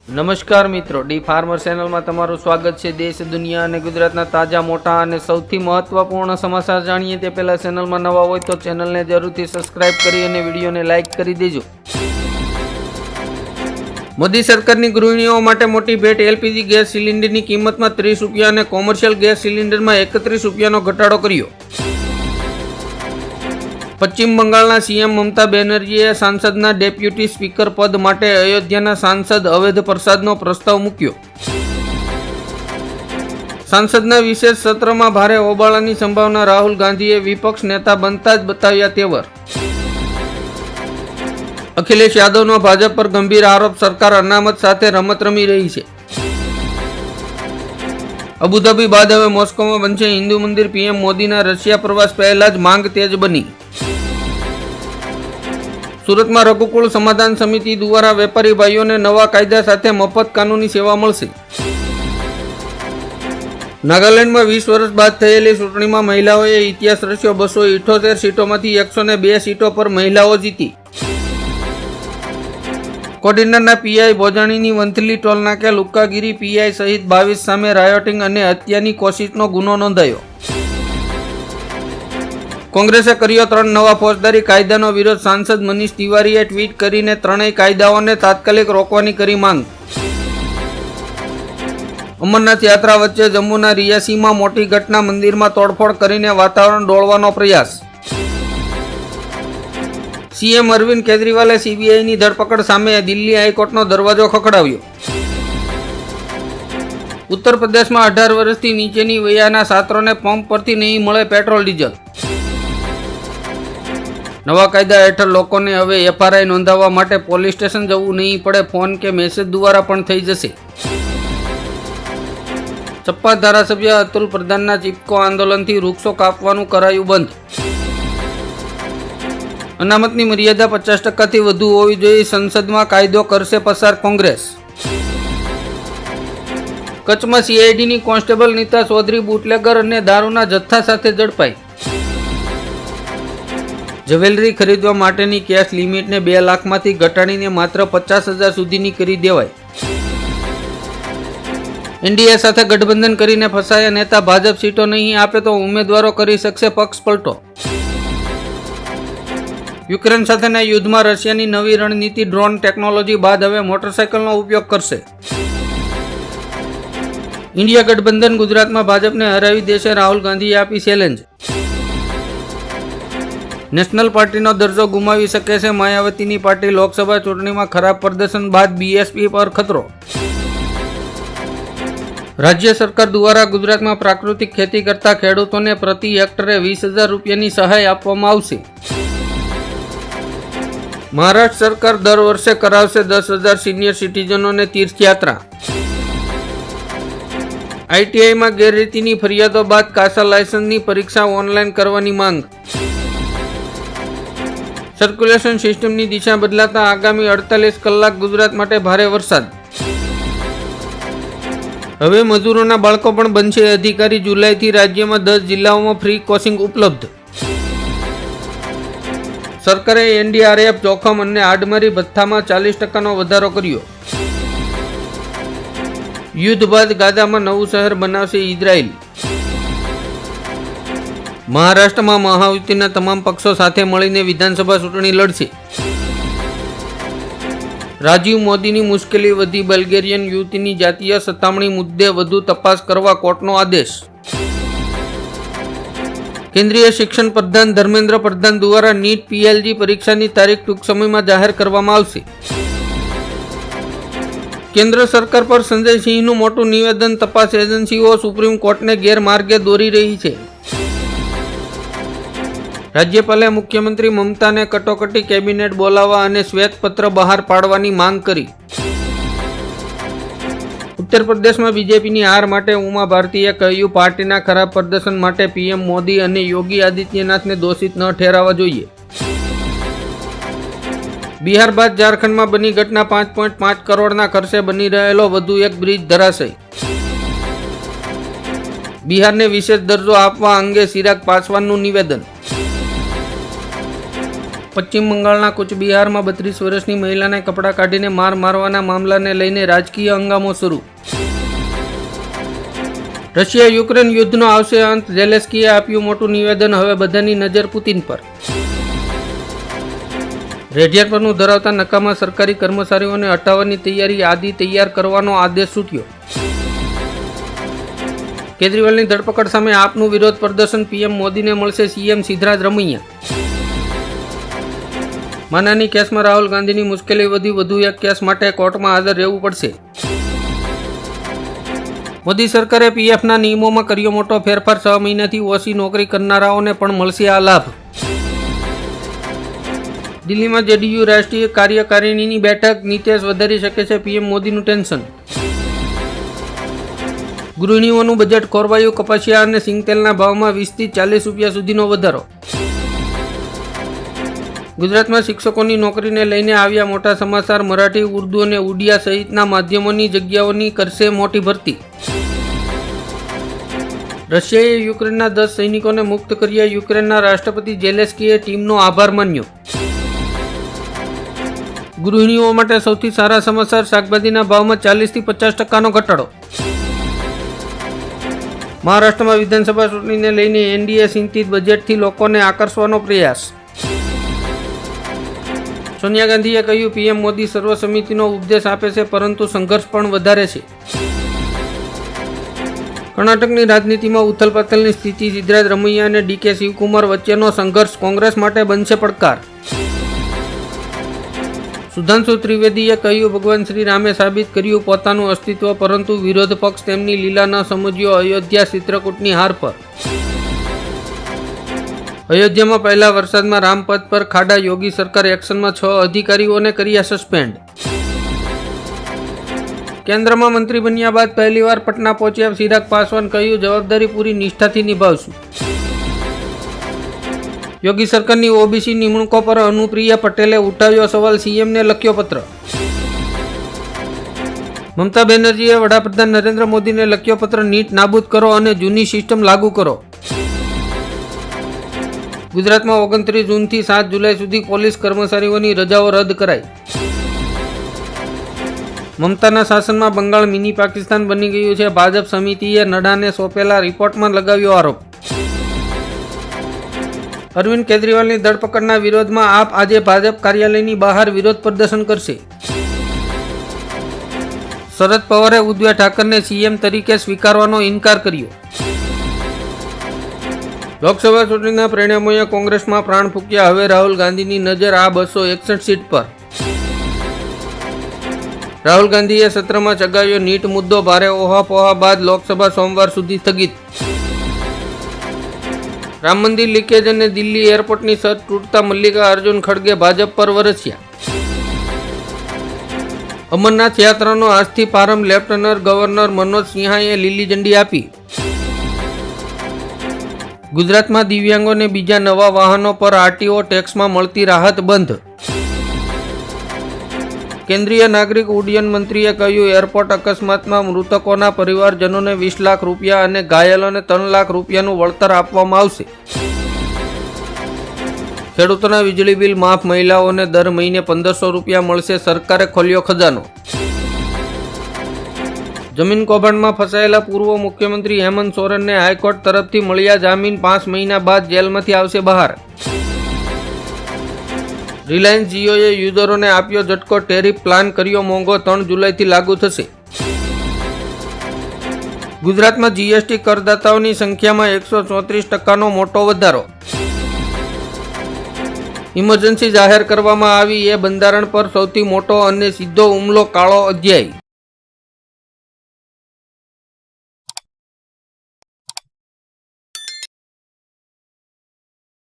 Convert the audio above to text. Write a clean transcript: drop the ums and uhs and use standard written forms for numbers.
નમસ્કાર મિત્રો, D farmer ચેનલમાં તમારું સ્વાગત છે। દેશ, દુનિયા અને ગુજરાતના તાજા, મોટા અને સૌથી મહત્વપૂર્ણ સમાચાર જાણીએ તે પહેલા ચેનલમાં નવા હોય તો ચેનલને જરૂરથી સબસ્ક્રાઇબ કરી અને વિડીયોને લાઇક કરી દેજો। મોદી સરકારની ગૃહિણીઓ માટે મોટી ભેટ, એલપીજી ગેસ સિલિન્ડરની કિંમતમાં 30 રૂપિયા અને કોમર્શિયલ ગેસ સિલિન્ડરમાં 31 રૂપિયાનો ઘટાડો કર્યો। પશ્ચિમ બંગાળના સીએમ મમતા બેનર્જીએ સાંસદના ડેપ્યુટી સ્પીકર પદ માટે અયોધ્યાના સાંસદ અવૈધ પ્રસાદનો પ્રસ્તાવ મૂક્યો। સાંસદના વિશેષ સત્રમાં ભારે હોબાળાની સંભાવના, રાહુલ ગાંધીએ વિપક્ષ નેતા બનતા જ બતાવ્યા તેવર। અખિલેશ યાદવનો ભાજપ પર ગંભીર આરોપ, સરકાર અનામત સાથે રમત રમી રહી છે। અબુધાબી બાદ હવે મોસ્કોમાં બનશે હિન્દુ મંદિર, પીએમ મોદીના રશિયા પ્રવાસ પહેલા જ માંગ તેજ બની। સુરતમાં રઘુકુળ સમાધાન સમિતિ દ્વારા વેપારી ભાઈઓને નવા કાયદા સાથે મફત કાનૂની સેવા મળશે। નાગાલેન્ડમાં 20 વર્ષ બાદ થયેલી ચૂંટણીમાં મહિલાઓએ ઇતિહાસ રચ્યો। 278 સીટોમાંથી 102 સીટો પર મહિલાઓ જીતી। કોડીનારના પીઆઈ ભોજાણીની વંથલી ટોલનાકે લુક્કાગીરી, પીઆઈ સહિત 22 સામે રાયોટિંગ અને હત્યાની કોશિશનો ગુનો નોંધાયો। કોંગ્રેસે કર્યો 3 નવા ફોજદારી કાયદાનો વિરોધ, સાંસદ મનીષ તિવારીએ ટ્વીટ કરીને ત્રણેય કાયદાઓને તાત્કાલિક રોકવાની કરી માંગ। અમરનાથ યાત્રા વચ્ચે જમ્મુના રિયાસીમાં મોટી ઘટના, મંદિરમાં તોડફોડ કરીને વાતાવરણ ડોળવાનો પ્રયાસ। સીએમ અરવિંદ કેજરીવાલે સીબીઆઈની ધરપકડ સામે દિલ્હી હાઈકોર્ટનો દરવાજો ખખડાવ્યો। ઉત્તર પ્રદેશમાં 18 વર્ષથી નીચેની વયના છાત્રોને પંપ પરથી નહીં મળે પેટ્રોલ ડીઝલ। નવા કાયદા હેઠળ લોકોને હવે એફઆરઆઈ નોંધાવવા માટે પોલીસ સ્ટેશન જવું નહીં પડે, ફોન કે મેસેજ દ્વારા પણ થઈ જશે। ચપ્પા ધારાસભ્ય અતુલ પ્રધાનના ચિપકો આંદોલનથી વૃક્ષો કાપવાનું કરાયું બંધ। અનામતની મર્યાદા 50%થી વધુ હોવી જોઈએ, સંસદમાં કાયદો કરશે પસાર કોંગ્રેસ। કચ્છમાં સીઆઈડીની કોન્સ્ટેબલ નીતા ચૌધરી બુટલેગર અને દારૂના જથ્થા સાથે ઝડપાઈ। જ્વેલરી ખરીદવા માટેની કેશ લિમિટને 2 લાખમાંથી ઘટાડીને માત્ર 50,000 સુધીની કરી દેવાય। એનડીએ સાથે ગઠબંધન કરીને ફસાયા નેતા, ભાજપ સીટો નહીં આપે તો ઉમેદવારો કરી શકશે પક્ષ પલટો। યુક્રેન સાથેના યુદ્ધમાં રશિયાની નવી રણનીતિ, ડ્રોન ટેકનોલોજી બાદ હવે મોટરસાયકલનો ઉપયોગ કરશે। ઇન્ડિયા ગઠબંધન ગુજરાતમાં ભાજપને હરાવી દેશે, રાહુલ ગાંધીએ આપી ચેલેન્જ। નેશનલ પાર્ટીનો દરજ્જો ગુમાવી શકે છે માયાવતીની પાર્ટી, લોકસભા ચૂંટણીમાં ખરાબ પ્રદર્શન બાદ બીએસપી પર ખતરો। રાજ્ય સરકાર દ્વારા ગુજરાતમાં પ્રાકૃતિક ખેતી કરતા ખેડૂતોને પ્રતિ હેક્ટરે 20,000 રૂપિયાની સહાય આપવામાં આવશે। મહારાષ્ટ્ર સરકાર દર વર્ષે કરાવશે 10,000 સિનિયર સિટીઝનોને તીર્થયાત્રા। આઈટીઆઈમાં ગેરરીતિની ફરિયાદો બાદ કાસા લાયસન્સની પરીક્ષા ઓનલાઈન કરવાની માંગ। સર્ક્યુલેશન સિસ્ટમની દિશા બદલાતા આગામી 48 કલાક ગુજરાત માટે ભારે વરસાદ। હવે મજૂરોના બાળકો પણ બનશે અધિકારી, જુલાઈથી રાજ્યમાં 10 જિલ્લાઓમાં ફ્રી કોચિંગ ઉપલબ્ધ। સરકારે એનડીઆરએફ જોખમ અને આડમારી ભથ્થામાં 40% વધારો કર્યો। યુદ્ધ બાદ ગાઝામાં નવું શહેર બનાવશે ઇઝરાયલ। મહારાષ્ટ્રમાં મહાયુતિના તમામ પક્ષો સાથે મળીને વિધાનસભા ચૂંટણી લડશે। રાજીવ મોદીની મુશ્કેલી વધી, બલ્ગેરિયન યુવતીની જાતીય સતામણી મુદ્દે વધુ તપાસ કરવા કોર્ટનો આદેશ। કેન્દ્રીય શિક્ષણ પ્રધાન ધર્મેન્દ્ર પ્રધાન દ્વારા નીટ પીએલજી પરીક્ષાની તારીખ ટૂંક સમયમાં જાહેર કરવામાં આવશે। કેન્દ્ર સરકાર પર સંજય સિંહનું મોટું નિવેદન, તપાસ એજન્સીઓ સુપ્રીમ કોર્ટને ગેરમાર્ગે દોરી રહી છે। રાજ્યપાલે મુખ્યમંત્રી મમતાને કટોકટી કેબિનેટ બોલાવવા અને શ્વેતપત્ર બહાર પાડવાની માંગ કરી। ઉત્તર પ્રદેશમાં બીજેપીની હાર માટે ઉમા ભારતીએ કહ્યું, પાર્ટીના ખરાબ પ્રદર્શન માટે પીએમ મોદી અને યોગી આદિત્યનાથને દોષિત ન ઠેરવવા જોઈએ। બિહાર બાદ ઝારખંડમાં બની ઘટના, 5.5 કરોડના ખર્ચે બની રહેલો વધુ એક બ્રિજ ધરાશય। બિહારને વિશેષ દરજ્જો આપવા અંગે ચિરાગ પાસવાનનું નિવેદન। પશ્ચિમ બંગાળના કુચબિહારમાં 32 વર્ષની મહિલાને કપડાં કાઢીને મારવાના મામલાને લઈને રાજકીય હંગામો શરૂ. રશિયા યુક્રેન યુદ્ધનો આવશે અંત, ઝેલેન્સ્કીએ આપ્યું મોટું નિવેદન, હવે બધાની નજર પુતિન પર. રેડિયેટરનું ધરાવતા નકામા સરકારી કર્મચારીઓને હટાવવાની તૈયારી આદિ તૈયાર કરવાનો આદેશ છૂટ્યો. કેજરીવાલની ધરપકડ સામે આપનું વિરોધ પ્રદર્શન, પીએમ મોદીને મળશે સીએમ સિદ્ધરામૈયા. માનાની કેસમાં રાહુલ ગાંધીની મુશ્કેલી વધી, વધુ એક કેસ માટે કોર્ટમાં હાજર રહેવું પડશે. મોદી સરકારે પીએફના નિયમોમાં કર્યો મોટો ફેરફાર, 6 મહિનાથી ઓછી નોકરી કરનારાઓને પણ મળશે આ લાભ. દિલ્હીમાં જેડીયુ રાષ્ટ્રીય કાર્યકારિણીની બેઠક, નીતિશ વધારી શકે છે પીએમ મોદીનું ટેન્શન. ગૃહિણીઓનું બજેટ ખોરવાયું, કપાસિયા અને સિંગતેલના ભાવમાં 20 થી 40 રૂપિયા સુધીનો વધારો. ગુજરાતમાં શિક્ષકોની નોકરીને લઈને આવ્યા મોટા સમાચાર, મરાઠી, ઉર્દુ અને ઉડિયા સહિતના માધ્યમોની જગ્યાઓની કરશે મોટી ભરતી. રશિયાએ યુક્રેનના 10 સૈનિકોને મુક્ત કર્યા, યુક્રેનના રાષ્ટ્રપતિ ઝેલેન્સ્કીએ ટીમનો આભાર માન્યો. ગૃહિણીઓ માટે સૌથી સારા સમાચાર, શાકભાજીના ભાવમાં 40 થી 50% ઘટાડો. મહારાષ્ટ્રમાં વિધાનસભા ચૂંટણીને લઈને એનડીએ ચિંતિત, બજેટથી લોકોને આકર્ષવાનો પ્રયાસ. સોનિયા ગાંધીએ કહ્યું, પીએમ મોદી સર્વસંમતિનો ઉપદેશ આપે છે પરંતુ સંઘર્ષ પણ વધારે છે. કર્ણાટકની રાજનીતિમાં ઉથલપાથલની સ્થિતિ, સિદ્ધરામૈયા અને ડીકે શિવકુમાર વચ્ચેનો સંઘર્ષ કોંગ્રેસ માટે બનશે પડકાર. સુધાંશુ ત્રિવેદીએ કહ્યું, ભગવાન શ્રી રામે સાબિત કર્યું પોતાનું અસ્તિત્વ, પરંતુ વિરોધ પક્ષ તેમની લીલા ન સમજ્યો, અયોધ્યા ચિત્રકૂટની હાર પર. અયોધ્યામાં પહેલા વરસાદમાં રામપથ પર ખાડા, યોગી સરકાર એક્શનમાં, 6 અધિકારીઓને કર્યા સસ્પેન્ડ. કેન્દ્રમાં મંત્રી બન્યા બાદ પહેલીવાર પટના પહોંચ્યા ચિરાગ પાસવાન, કહ્યું જવાબદારી પૂરી નિષ્ઠાથી નિભાવશું. યોગી સરકારની ઓબીસી નિમણૂકો પર અનુપ્રિયા પટેલે ઉઠાવ્યો સવાલ, સીએમને લખ્યો પત્ર. મમતા બેનર્જીએ વડાપ્રધાન નરેન્દ્ર મોદીને લખ્યો પત્ર, નીટ નાબૂદ કરો અને જૂની સિસ્ટમ લાગુ કરો. ગુજરાતમાં 29 જૂનથી 7 જુલાઈ સુધી પોલીસ કર્મચારીઓની રજાઓ રદ કરાઈ. મમતાના શાસનમાં બંગાળ મિની પાકિસ્તાન બની ગયું છે, ભાજપ સમિતિએ નડાને સોંપેલા રિપોર્ટમાં લગાવ્યો આરોપ. અરવિંદ કેજરીવાલની ધરપકડના વિરોધમાં આપ આજે ભાજપ કાર્યાલયની બહાર વિરોધ પ્રદર્શન કરશે. શરદ પવારે ઉદ્ધવ ઠાકરેને સીએમ તરીકે સ્વીકારવાનો ઇનકાર કર્યો. લોકસભા ચૂંટણીના પરિણામોએ કોંગ્રેસમાં પ્રાણ ફૂંક્યા, હવે રાહુલ ગાંધીની નજર આ 261 સીટ પર. રાહુલ ગાંધીએ સત્રમાં ચગાવ્યો નીટ મુદ્દો, ભારે ઓહાપોહા બાદ લોકસભા સોમવાર સુધી સ્થગિત. રામ મંદિર લીકેજ અને દિલ્હી એરપોર્ટની છત તૂટતા મલ્લિકા અર્જુન ખડગે ભાજપ પર વરસ્યા. અમરનાથ યાત્રાનો આજથી પ્રારંભ, લેફ્ટનન્ટ ગવર્નર મનોજ સિંહાએ લીલી ઝંડી આપી. ગુજરાતમાં દિવ્યાંગોને બીજા નવા વાહનો પર આરટીઓ ટેક્સમાં મળતી રાહત બંધ. કેન્દ્રીય નાગરિક ઉડ્ડયન મંત્રીએ કહ્યું, એરપોર્ટ અકસ્માતમાં મૃતકોના પરિવારજનોને 20 લાખ રૂપિયા અને ઘાયલોને 3 લાખ રૂપિયાનું વળતર આપવામાં આવશે. ખેડૂતોના વીજળી બિલ માફ, મહિલાઓને દર મહિને 1500 રૂપિયા મળશે, સરકારે ખોલ્યો ખજાનો. જમીન કૌભાંડમાં ફસાયેલા પૂર્વ મુખ્યમંત્રી હેમંત સોરેનને હાઈકોર્ટ તરફથી મળ્યા જામીન, 5 મહિના બાદ જેલમાંથી આવશે બહાર. રિલાયન્સ જીઓએ યુઝરોને આપ્યો ઝટકો, ટેરિફ પ્લાન કર્યો મોંઘો, 3 જુલાઈથી લાગુ થશે. ગુજરાતમાં જીએસટી કરદાતાઓની સંખ્યામાં 134%નો મોટો વધારો. ઇમરજન્સી જાહેર કરવામાં આવી, એ બંધારણ પર સૌથી મોટો અને સીધો હુમલો, કાળો અધ્યાય.